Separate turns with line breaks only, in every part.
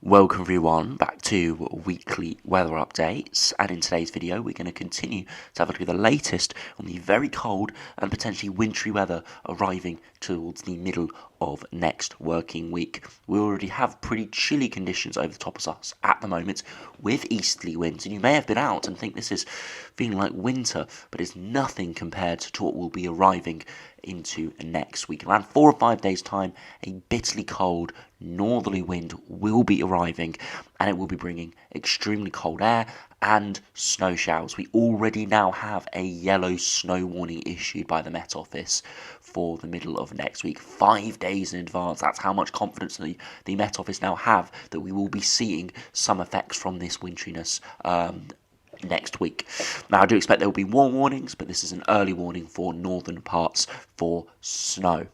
Welcome everyone back to weekly weather updates, and in today's video we're going to continue to have a look at the latest on the very cold and potentially wintry weather arriving towards the middle of next working week. We already have pretty chilly conditions over the top of us at the moment with easterly winds, and you may have been out and think this is feeling like winter, but it's nothing compared to what will be arriving into next week. Around 4 or 5 days time, a bitterly cold northerly wind will be arriving, and it will be bringing extremely cold air and snow showers. We already now have a yellow snow warning issued by the Met Office for the middle of next week, 5 days in advance. That's how much confidence the Met Office now have that we will be seeing some effects from this wintriness next week. Now I do expect there will be more warnings, but this is an early warning for northern parts for snow.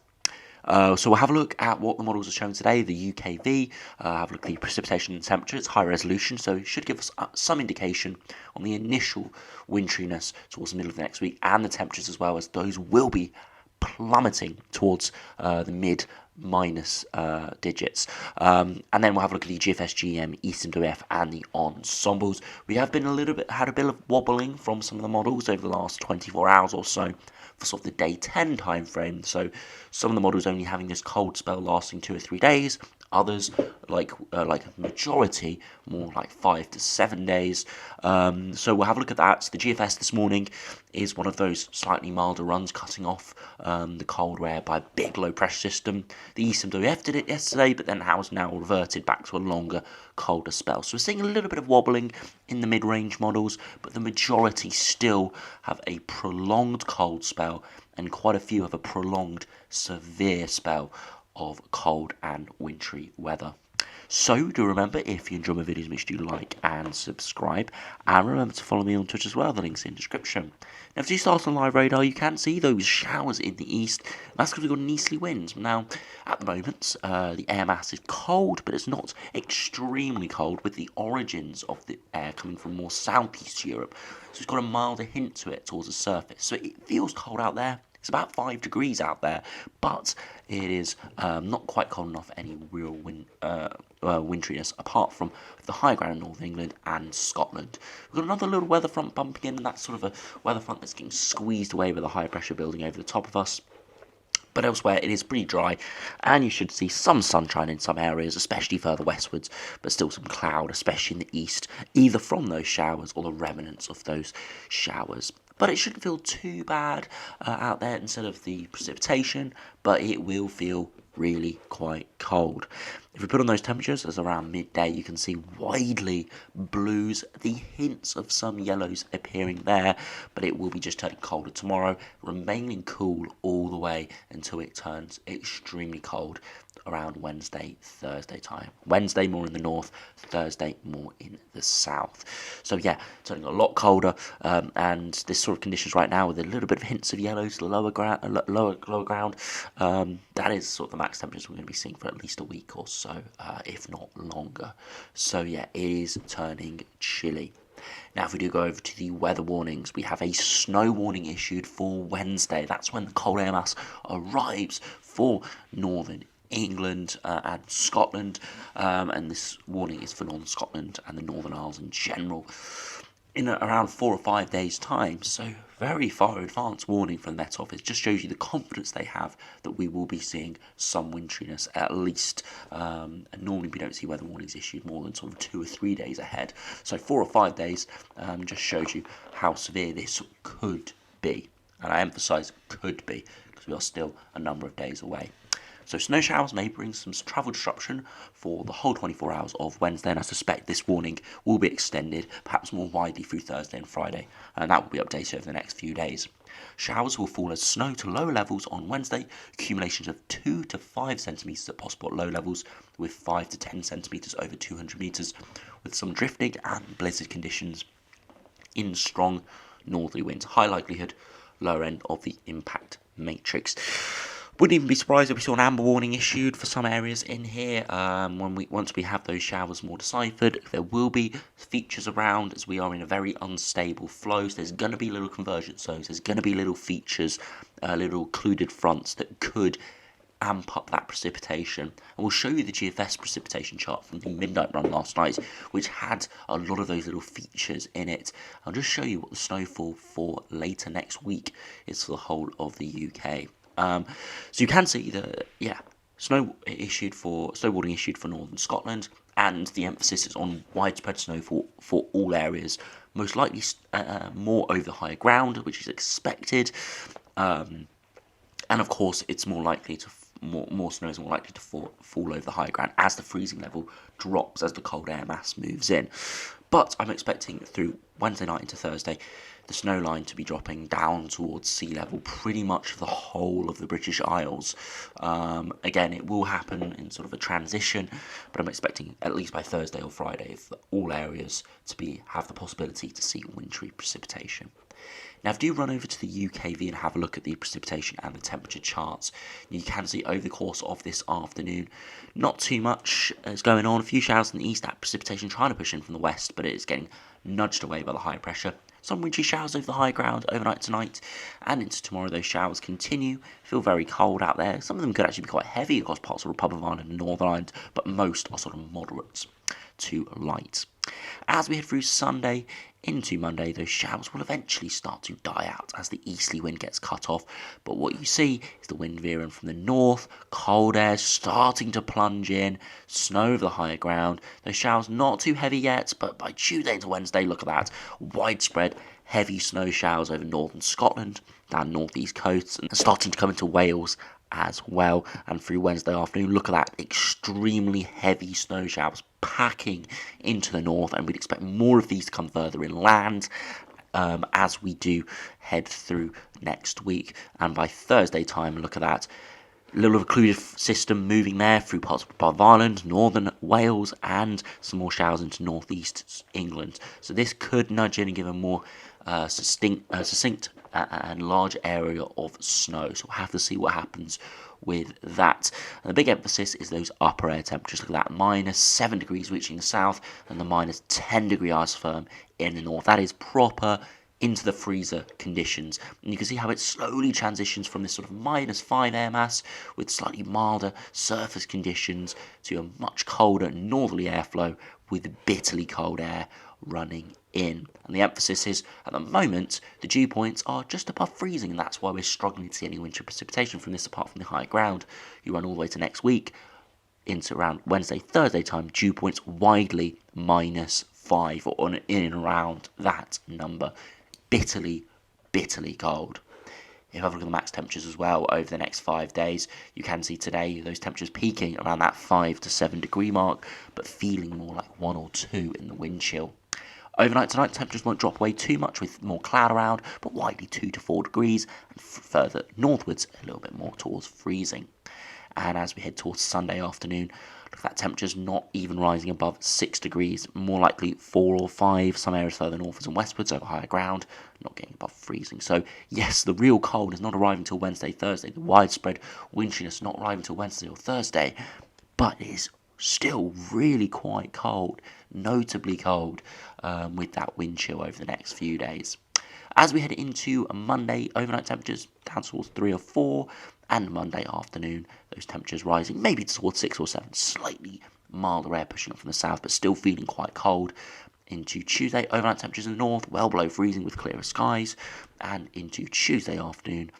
So we'll have a look at what the models are showing today, the UKV, have a look at the precipitation and temperature. It's high resolution, so it should give us some indication on the initial wintriness towards the middle of the next week, and the temperatures as well, as those will be plummeting towards the mid-minus digits. And then we'll have a look at the GFS, GM, ECMWF and the ensembles. We have been had a bit of wobbling from some of the models over the last 24 hours or so for sort of the day 10 time frame. So some of the models only having this cold spell lasting 2 or 3 days. Others, like a majority, more like 5 to 7 days. So we'll have a look at that. The GFS this morning is one of those slightly milder runs, cutting off the cold air by a big low pressure system. The ECMWF did it yesterday, but then has now reverted back to a longer, colder spell. So we're seeing a little bit of wobbling in the mid-range models, but the majority still have a prolonged cold spell, and quite a few have a prolonged severe spell of cold and wintry weather. So do remember, if you enjoy my videos, make sure you like and subscribe, and remember to follow me on Twitch as well. The link's in the description. Now, if you start on live radar, you can see those showers in the east. That's because we've got an easterly wind. Now, at the moment, the air mass is cold, but it's not extremely cold, with the origins of the air coming from more southeast Europe. So it's got a milder hint to it towards the surface. So it feels cold out there. It's about 5 degrees out there, but it is not quite cold enough for any real wintriness, apart from the high ground in Northern England and Scotland. We've got another little weather front bumping in, and that's sort of a weather front that's getting squeezed away with a high pressure building over the top of us. But elsewhere, it is pretty dry, and you should see some sunshine in some areas, especially further westwards, but still some cloud, especially in the east, either from those showers or the remnants of those showers. But it shouldn't feel too bad out there instead of the precipitation, but it will feel really quite cold. If we put on those temperatures as around midday, you can see widely blues, the hints of some yellows appearing there, but it will be just turning colder tomorrow, remaining cool all the way until it turns extremely cold around Wednesday, Thursday time. Wednesday more in the north, Thursday more in the south. So yeah, turning a lot colder, and this sort of conditions right now with a little bit of hints of yellows, lower ground. That is sort of the max temperatures we're going to be seeing for at least a week or so, if not longer. So yeah, it is turning chilly. Now, if we do go over to the weather warnings, we have a snow warning issued for Wednesday. That's when the cold air mass arrives for northern England and Scotland, and this warning is for northern Scotland and the Northern Isles in general in around 4 or 5 days time. So very far advanced warning from the Met Office. Just shows you the confidence they have that we will be seeing some wintriness at least, and normally we don't see weather warnings issued more than sort of 2 or 3 days ahead. So 4 or 5 days just shows you how severe this could be, and I emphasize could be, because we are still a number of days away. So snow showers may bring some travel disruption for the whole 24 hours of Wednesday, and I suspect this warning will be extended, perhaps more widely through Thursday and Friday, and that will be updated over the next few days. Showers will fall as snow to lower levels on Wednesday, accumulations of 2 to 5 centimetres at possible at low levels, with 5 to 10 centimetres over 200 metres, with some drifting and blizzard conditions in strong northerly winds. High likelihood, lower end of the impact matrix. Wouldn't even be surprised if we saw an amber warning issued for some areas in here once we have those showers more deciphered. There will be features around, as we are in a very unstable flow, so there's going to be little convergence zones, there's going to be little features, little occluded fronts that could amp up that precipitation. And we'll show you the GFS precipitation chart from the midnight run last night, which had a lot of those little features in it. I'll just show you what the snowfall for later next week is for the whole of the UK. So you can see that, snowboarding issued for northern Scotland, and the emphasis is on widespread snowfall for all areas, most likely more over the higher ground, which is expected, and of course it's more likely to more snow is more likely to fall over the higher ground as the freezing level drops as the cold air mass moves in. But I'm expecting through Wednesday night into Thursday the snow line to be dropping down towards sea level pretty much for the whole of the British Isles. Again, it will happen in sort of a transition, but I'm expecting at least by Thursday or Friday for all areas to have the possibility to see wintry precipitation. Now, if you run over to the UKV and have a look at the precipitation and the temperature charts, you can see over the course of this afternoon, not too much is going on. A few showers in the east, that precipitation trying to push in from the west, but it is getting nudged away by the high pressure. Some wintry showers over the high ground overnight tonight and into tomorrow. Those showers continue. Feel very cold out there. Some of them could actually be quite heavy across parts of the Republic of Ireland and Northern Ireland, but most are sort of moderate to light. As we head through Sunday into Monday, those showers will eventually start to die out as the easterly wind gets cut off. But what you see is the wind veering from the north, cold air starting to plunge in, snow over the higher ground. Those showers not too heavy yet, but by Tuesday into Wednesday, look at that. Widespread heavy snow showers over northern Scotland, down northeast coasts, and starting to come into Wales as well. And through Wednesday afternoon, look at that, extremely heavy snow showers packing into the north, and we'd expect more of these to come further inland as we do head through next week. And by Thursday time, look at that, little occluded system moving there through parts of Ireland, northern Wales, and some more showers into northeast England. So this could nudge in and give a more succinct and large area of snow. So we'll have to see what happens with that. And the big emphasis is those upper air temperatures. Look at that, -7 degrees reaching the south and the -10 degree ice firm in the north. That is proper into the freezer conditions, and you can see how it slowly transitions from this sort of -5 air mass with slightly milder surface conditions to a much colder northerly airflow with bitterly cold air running in. And the emphasis is, at the moment, the dew points are just above freezing, and that's why we're struggling to see any winter precipitation from this apart from the high ground. You run all the way to next week into around Wednesday, Thursday time, dew points widely -5 or in and around that number. Bitterly cold. If I have a look at the max temperatures as well over the next 5 days, you can see today those temperatures peaking around that 5 to 7 degree mark, but feeling more like 1 or 2 in the wind chill. Overnight tonight, temperatures won't drop away too much with more cloud around, but widely 2 to 4 degrees, and further northwards a little bit more towards freezing. And as we head towards Sunday afternoon, look at that, temperatures not even rising above 6 degrees, more likely 4 or 5, some areas further northwards and westwards over higher ground, not getting above freezing. So yes, the real cold is not arriving until Wednesday, Thursday, the widespread wintriness not arriving until Wednesday or Thursday, but it is still really quite cold, notably cold, with that wind chill over the next few days. As we head into Monday, overnight temperatures down towards 3 or 4, and Monday afternoon, those temperatures rising maybe towards 6 or 7, slightly milder air pushing up from the south, but still feeling quite cold. Into Tuesday, overnight temperatures in the north, well below freezing with clearer skies, and into Tuesday afternoon,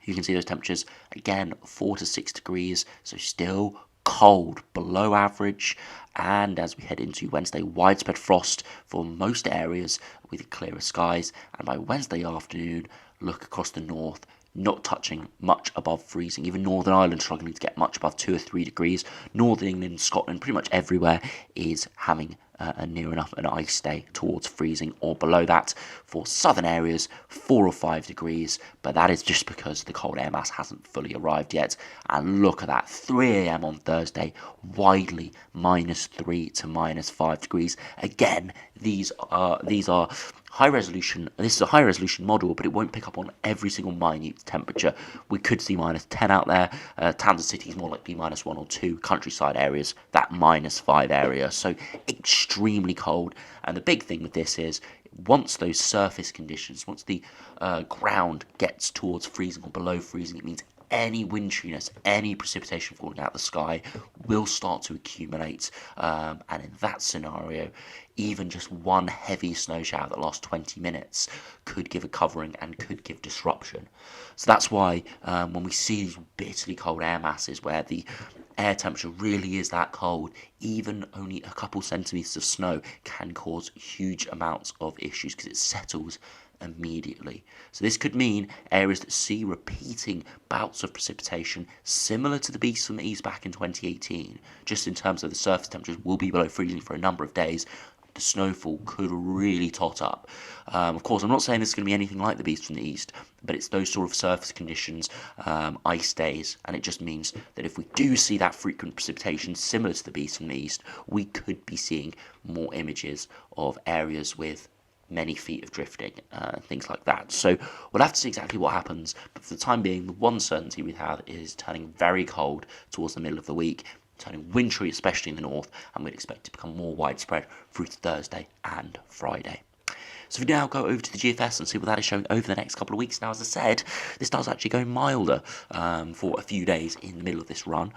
you can see those temperatures again 4 to 6 degrees, so still cold, below average. And as we head into Wednesday, widespread frost for most areas with clearer skies, and by Wednesday afternoon, look across the north, not touching much above freezing. Even Northern Ireland struggling to get much above 2 or 3 degrees. Northern England, Scotland, pretty much everywhere is having a near enough an ice day towards freezing or below that. For southern areas, 4 or 5 degrees, but that is just because the cold air mass hasn't fully arrived yet. And look at that, 3 a.m. on Thursday, widely -3 to -5 degrees. Again, these are high resolution. This is a high resolution model, but it won't pick up on every single minute temperature. We could see -10 out there. Towns and cities more likely -1 or 2. Countryside areas, that -5 area. So extremely cold. And the big thing with this is, once those surface conditions, once the ground gets towards freezing or below freezing, it means any wintriness, any precipitation falling out of the sky will start to accumulate, and in that scenario, even just one heavy snow shower that lasts 20 minutes could give a covering and could give disruption. So that's why when we see these bitterly cold air masses where the air temperature really is that cold, even only a couple centimetres of snow can cause huge amounts of issues because it settles immediately. So this could mean areas that see repeating bouts of precipitation similar to the beast from the east back in 2018, just in terms of the surface temperatures will be below freezing for a number of days. The snowfall could really tot up. Of course, I'm not saying this is going to be anything like the beast from the east, but it's those sort of surface conditions, ice days, and it just means that if we do see that frequent precipitation similar to the beast from the east, we could be seeing more images of areas with many feet of drifting, things like that. So we'll have to see exactly what happens, but for the time being, the one certainty we have is turning very cold towards the middle of the week, turning wintry, especially in the north, and we'd expect it to become more widespread through to Thursday and Friday. So we now go over to the GFS and see what that is showing over the next couple of weeks. Now, as I said, this does actually go milder for a few days in the middle of this run.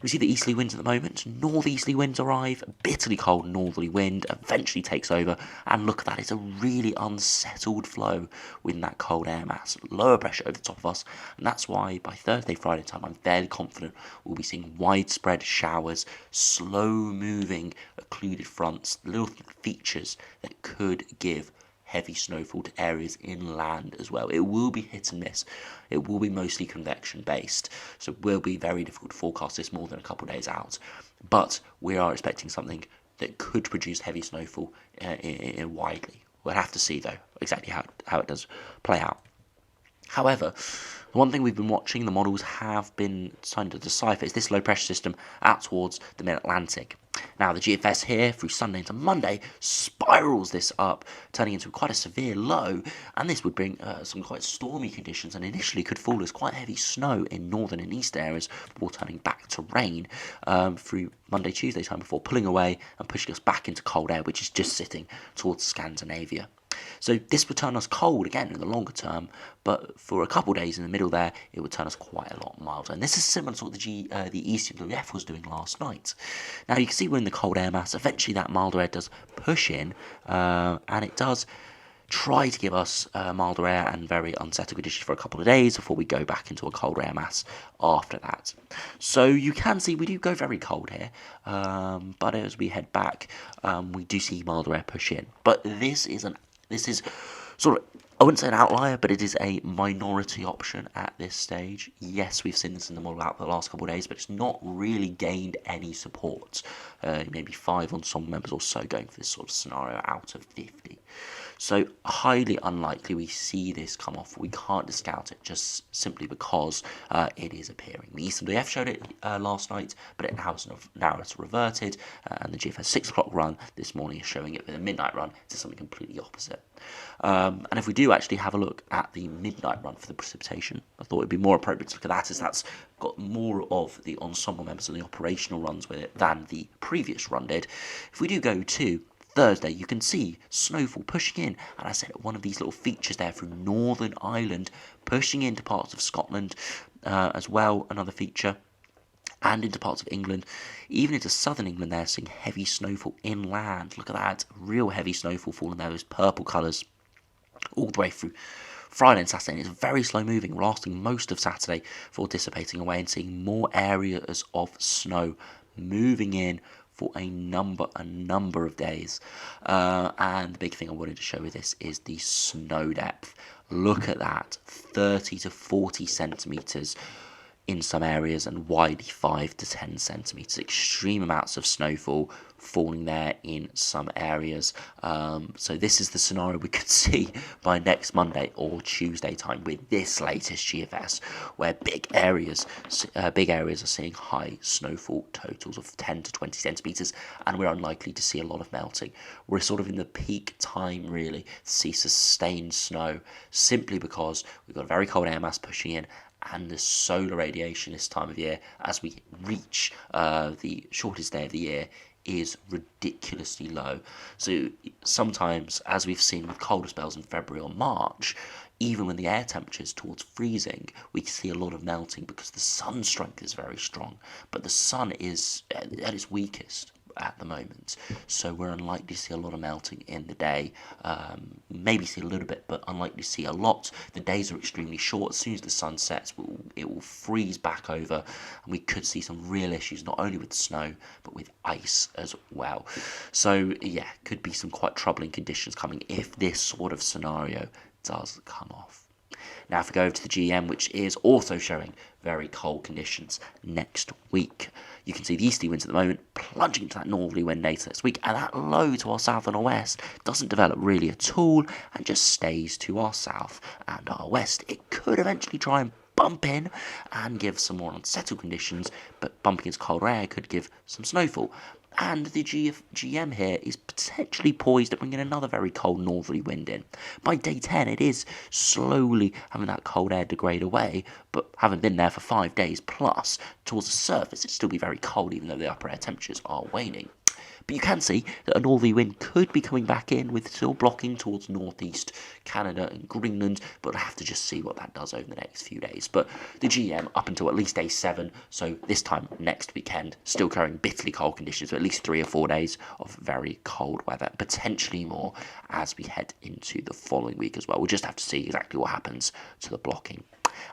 We see the easterly winds at the moment. Northeasterly winds arrive, bitterly cold northerly wind eventually takes over, and look at that, it's a really unsettled flow within that cold air mass. Lower pressure over the top of us, and that's why by Thursday, Friday time, I'm fairly confident we'll be seeing widespread showers, slow-moving occluded fronts, little features that could give heavy snowfall to areas inland as well. It will be hit and miss. It will be mostly convection based, so it will be very difficult to forecast this more than a couple of days out. But we are expecting something that could produce heavy snowfall widely. We'll have to see though exactly how it does play out. However, the one thing we've been watching, the models have been trying to decipher, is this low pressure system out towards the mid-Atlantic. Now, the GFS here through Sunday into Monday spirals this up, turning into quite a severe low, and this would bring some quite stormy conditions and initially could fall as quite heavy snow in northern and east areas before turning back to rain through Monday, Tuesday time before pulling away and pushing us back into cold air, which is just sitting towards Scandinavia. So this would turn us cold again in the longer term, but for a couple of days in the middle there, it would turn us quite a lot milder. And this is similar to what the ECWF was doing last night. Now you can see we're in the cold air mass. Eventually that milder air does push in, and it does try to give us milder air and very unsettled conditions for a couple of days before we go back into a colder air mass after that. So you can see we do go very cold here, but as we head back, we do see milder air push in. But this is sort of, I wouldn't say an outlier, but it is a minority option at this stage. Yes, we've seen this in the model out for the last couple of days, but it's not really gained any support. Maybe 5 on members or so going for this sort of scenario out of 50. So highly unlikely we see this come off. We can't discount it just simply because it is appearing. The ECWF showed it last night, but it now has reverted, and the GFS 6 o'clock run this morning is showing it with a midnight run to something completely opposite. And if we do actually have a look at the midnight run for the precipitation, I thought it would be more appropriate to look at that, as that's got more of the ensemble members and the operational runs with it than the previous run did. If we do go to Thursday, you can see snowfall pushing in, and I said one of these little features there through Northern Ireland, pushing into parts of Scotland as well, another feature, and into parts of England, even into southern England there, seeing heavy snowfall inland. Look at that, real heavy snowfall falling there, those purple colours all the way through Friday and Saturday, and it's very slow moving, lasting most of Saturday before dissipating away, and seeing more areas of snow moving in for a number of days. And the big thing I wanted to show with this is the snow depth. Look at that, 30 to 40 centimetres in some areas, and widely 5 to 10 centimetres. Extreme amounts of snowfall falling there in some areas. So this is the scenario we could see by next Monday or Tuesday time with this latest GFS, where big areas are seeing high snowfall totals of 10 to 20 centimetres, and we're unlikely to see a lot of melting. We're sort of in the peak time really to see sustained snow, simply because we've got a very cold air mass pushing in, and the solar radiation this time of year, as we reach the shortest day of the year, is ridiculously low. So sometimes, as we've seen with colder spells in February or March, even when the air temperature is towards freezing, we can see a lot of melting because the sun strength is very strong. But the sun is at its weakest at the moment, so we're unlikely to see a lot of melting in the day. Maybe see a little bit, but unlikely to see a lot. The days are extremely short. As soon as the sun sets, it will freeze back over, and we could see some real issues, not only with snow, but with ice as well. So yeah, could be some quite troubling conditions coming if this sort of scenario does come off. Now, if we go over to the GM, which is also showing very cold conditions next week, you can see the easterly winds at the moment plunging into that northerly wind later this week, and that low to our south and our west doesn't develop really at all and just stays to our south and our west. It could eventually try and bump in and give some more unsettled conditions, but bumping into colder air could give some snowfall. And the GM here is potentially poised to bring in another very cold northerly wind in. By day 10, it is slowly having that cold air degrade away, but having been there for 5 days plus, towards the surface, it'd still be very cold, even though the upper air temperatures are waning. But you can see that a northerly wind could be coming back in, with still blocking towards northeast Canada and Greenland, but we'll have to just see what that does over the next few days. But the GM up until at least day 7, so this time next weekend, still carrying bitterly cold conditions for at least 3 or 4 days of very cold weather, potentially more as we head into the following week as well. We'll just have to see exactly what happens to the blocking.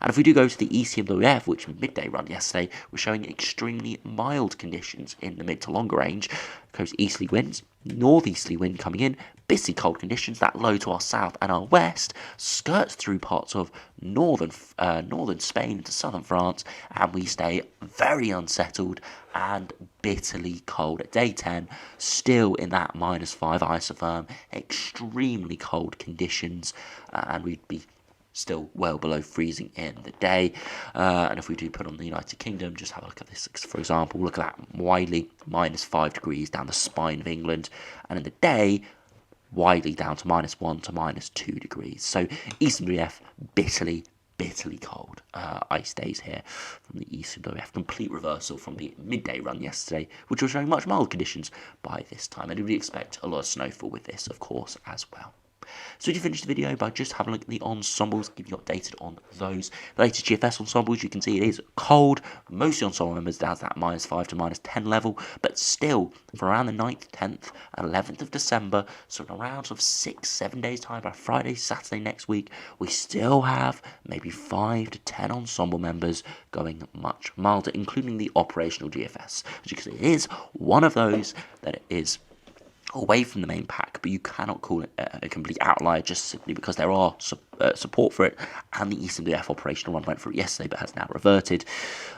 And if we do go to the ECMWF, which midday run yesterday, we're showing extremely mild conditions in the mid to longer range. Coast easterly winds, northeasterly wind coming in, bitterly cold conditions, that low to our south and our west, skirts through parts of northern Spain into southern France, and we stay very unsettled and bitterly cold. At day 10, still in that -5 isotherm, extremely cold conditions, and we'd be still well below freezing in the day. And if we do put on the United Kingdom, just have a look at this, for example, look at that, widely -5 degrees down the spine of England, and in the day, widely down to -1 to -2 degrees. So Eastern WF, bitterly cold ice days here from the Eastern WF. Complete reversal from the midday run yesterday, which was showing much mild conditions by this time. And we expect a lot of snowfall with this, of course, as well. So to finish the video by just having a look at the ensembles, keep you updated on those. The latest GFS ensembles, you can see it is cold. Most of the ensemble members down to that -5 to -10 level, but still for around the 9th, 10th, and 11th of December, so in around sort of 6-7 days time, by Friday, Saturday next week, we still have maybe 5 to 10 ensemble members going much milder, including the operational GFS. As you can see, it is one of those that it is away from the main pack, but you cannot call it a complete outlier just simply because there are support for it, and the Eastern WF operational run went through it yesterday but has now reverted.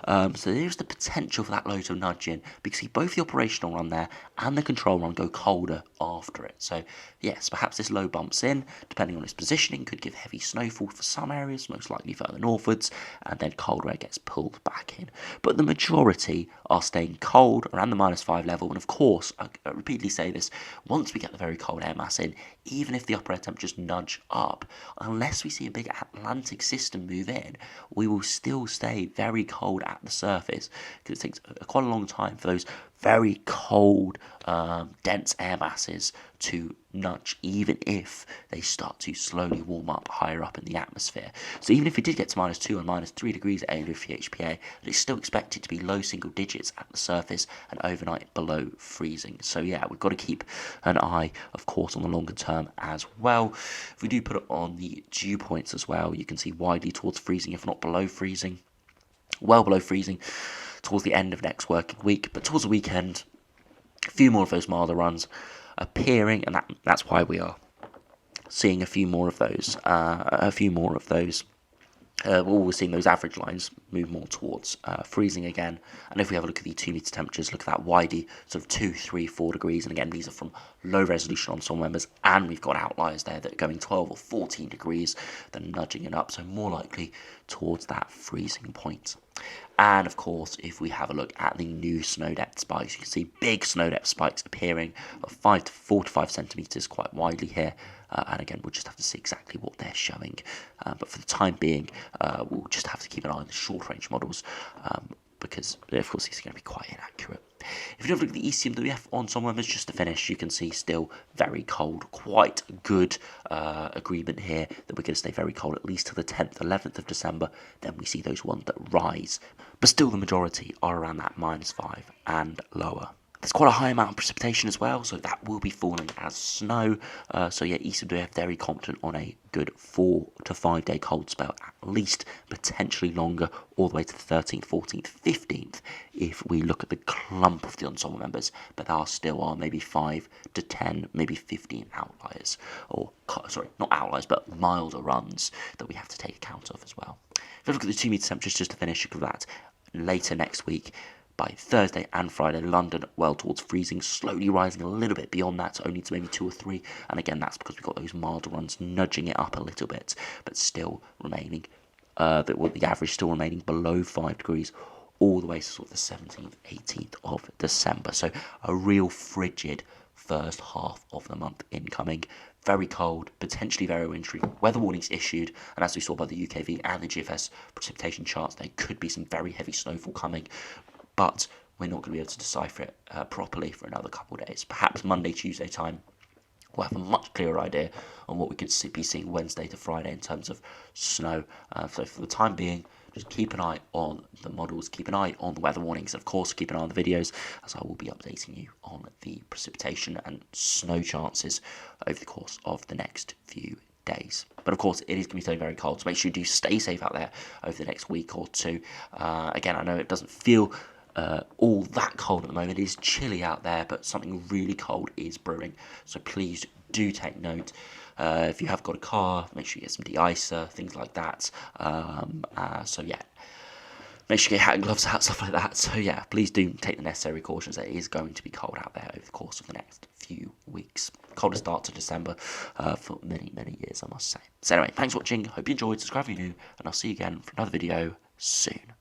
So there's the potential for that low to nudge in, because both the operational run there and the control run go colder after it. So yes, perhaps this low bumps in, depending on its positioning, could give heavy snowfall for some areas, most likely further northwards, and then colder air gets pulled back in. But the majority are staying cold around the -5 level, and of course, I repeatedly say this, once we get the very cold air mass in, even if the upper air temperatures nudge up, unless we see a big Atlantic system move in, we will still stay very cold at the surface, because it takes quite a long time for those very cold, dense air masses to nudge, even if they start to slowly warm up higher up in the atmosphere. So even if we did get to -2 and -3 degrees at AWFHPA, it's still expected to be low single digits at the surface and overnight below freezing. So yeah, we've got to keep an eye, of course, on the longer term as well. If we do put it on the dew points as well, you can see widely towards freezing, if not below freezing, well below freezing towards the end of next working week, but towards the weekend, a few more of those milder runs appearing, and that's why we are seeing a few more of those. We're seeing those average lines move more towards freezing again. And if we have a look at the 2 meter temperatures, look at that widely, sort of 2, 3, 4 degrees. And again, these are from low resolution ensemble members, and we've got outliers there that are going 12 or 14 degrees, then nudging it up, so more likely towards that freezing point. And of course, if we have a look at the new snow depth spikes, you can see big snow depth spikes appearing of 4 to 5 centimetres quite widely here. And again, we'll just have to see exactly what they're showing. But for the time being, we'll just have to keep an eye on the short range models, because of course these are going to be quite inaccurate. If you have a look at the ECMWF ensemble members, just to finish, you can see still very cold. Quite good agreement here that we're going to stay very cold at least till the 10th, 11th of December. Then we see those ones that rise. But still the majority are around that -5 and lower. There's quite a high amount of precipitation as well, so that will be falling as snow. So yeah, ECMWF very confident on a good 4 to 5 day cold spell, at least, potentially longer, all the way to the 13th, 14th, 15th, if we look at the clump of the ensemble members. But there still are maybe 5 to 10, maybe 15 outliers, or sorry, not outliers, but milder runs that we have to take account of as well. If you look at the 2 metre temperatures, just to finish, look at that later next week. By Thursday and Friday, London well towards freezing, slowly rising a little bit beyond that, only to maybe 2 or 3. And again, that's because we've got those milder runs nudging it up a little bit, but still remaining, the average still remaining below 5 degrees all the way to sort of the 17th, 18th of December. So a real frigid first half of the month incoming. Very cold, potentially very wintry. Weather warnings issued, and as we saw by the UKV and the GFS precipitation charts, there could be some very heavy snowfall coming. But we're not going to be able to decipher it properly for another couple of days. Perhaps Monday, Tuesday time, we'll have a much clearer idea on what we could be seeing Wednesday to Friday in terms of snow. So for the time being, just keep an eye on the models, keep an eye on the weather warnings, of course, keep an eye on the videos, as I will be updating you on the precipitation and snow chances over the course of the next few days. But of course, it is going to be staying very cold, so make sure you do stay safe out there over the next week or two. Again, I know it doesn't feel all that cold at the moment. It is chilly out there, but something really cold is brewing. So please do take note. If you have got a car, make sure you get some de-icer, things like that. So yeah, make sure you get hat and gloves out, stuff like that. So yeah, please do take the necessary precautions. It is going to be cold out there over the course of the next few weeks. Coldest start to December for many, many years, I must say. So anyway, thanks for watching. Hope you enjoyed. Subscribe if you're new, and I'll see you again for another video soon.